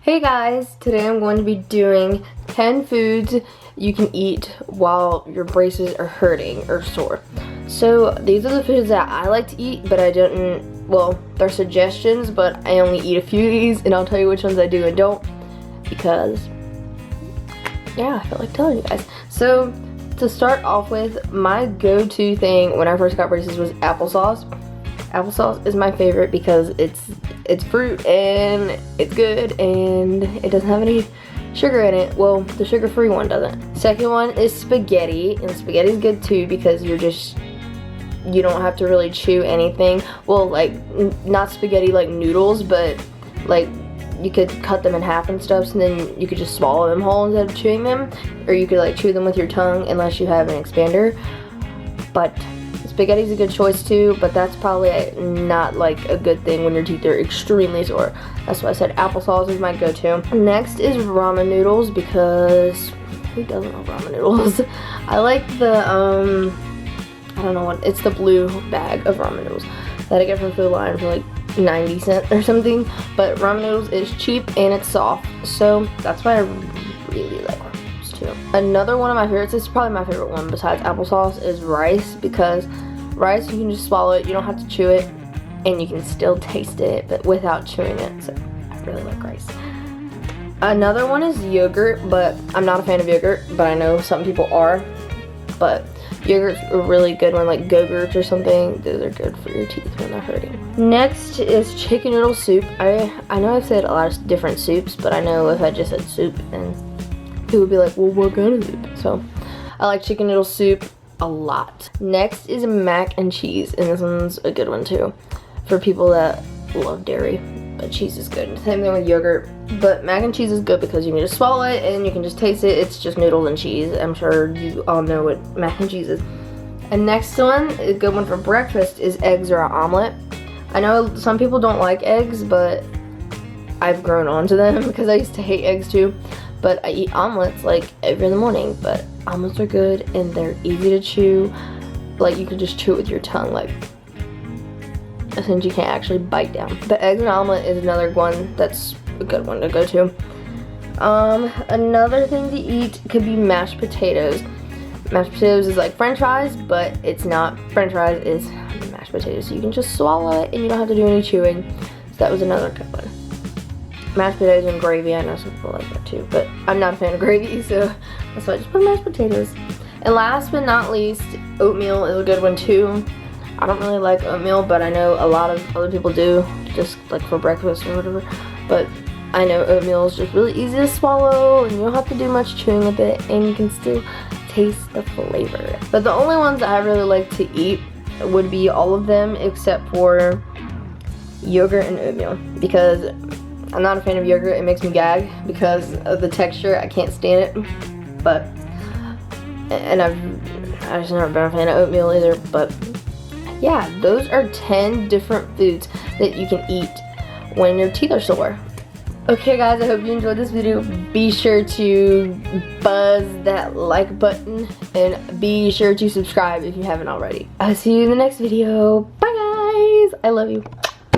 Hey guys, today I'm going to be doing 10 foods you can eat while your braces are hurting or sore. So these are the foods that I like to eat, but I don't, well, they're suggestions, but I only eat a few of these, and I'll tell you which ones I do and don't, because, yeah, I feel like telling you guys. So to start off with, my go-to thing when I first got braces was applesauce. Applesauce is my favorite because it's fruit and it's good and it doesn't have any sugar in it. Well, the sugar-free one doesn't. Second one is spaghetti, and spaghetti is good too because you don't have to really chew anything. Well, like not spaghetti like noodles, but like you could cut them in half and stuff, so then you could just swallow them whole instead of chewing them, or you could like chew them with your tongue unless you have an expander. But spaghetti's a good choice too, but that's probably not like a good thing when your teeth are extremely sore. That's why I said applesauce is my go-to. Next is ramen noodles, because who doesn't love ramen noodles? I like the, I don't know what, it's the blue bag of ramen noodles that I get from Food Lion for like 90 cents or something. But ramen noodles is cheap and it's soft, so that's why I really like ramen noodles too. Another one of my favorites, this is probably my favorite one besides applesauce, is rice, because rice you can just swallow it, you don't have to chew it, and you can still taste it but without chewing it, so I really like rice. Another one is yogurt, but I'm not a fan of yogurt, but I know some people are. But yogurt's a really good one, like Go-Gurt or something. Those are good for your teeth when they're hurting. Next is chicken noodle soup. I know I've said a lot of different soups, but I know if I just said soup, then people would be like, well, what kind of soup? So I like chicken noodle soup a lot. Next is mac and cheese, and this one's a good one too for people that love dairy, but cheese is good. Same thing with yogurt, but mac and cheese is good because you can just swallow it and you can just taste it. It's just noodles and cheese. I'm sure you all know what mac and cheese is. And next one, a good one for breakfast, is eggs or an omelet. I know some people don't like eggs, but I've grown onto them because I used to hate eggs too. But I eat omelets like every other morning. But omelets are good and they're easy to chew. Like you can just chew it with your tongue, like since you can't actually bite down. But eggs and omelet is another one that's a good one to go to. Another thing to eat could be mashed potatoes. Mashed potatoes is like French fries, but it's not. French fries is mashed potatoes, so you can just swallow it and you don't have to do any chewing. So that was another good one. Mashed potatoes and gravy, I know some people like that too, but I'm not a fan of gravy, so that's why I just put mashed potatoes. And last but not least, oatmeal is a good one too. I don't really like oatmeal, but I know a lot of other people do, just like for breakfast or whatever. But I know oatmeal is just really easy to swallow, and you don't have to do much chewing with it, and you can still taste the flavor. But the only ones I really like to eat would be all of them except for yogurt and oatmeal, because I'm not a fan of yogurt. It makes me gag because of the texture. I can't stand it. But, and I just never been a fan of oatmeal either. But yeah, those are 10 different foods that you can eat when your teeth are sore. Okay guys, I hope you enjoyed this video. Be sure to buzz that like button and be sure to subscribe if you haven't already. I'll see you in the next video. Bye guys. I love you.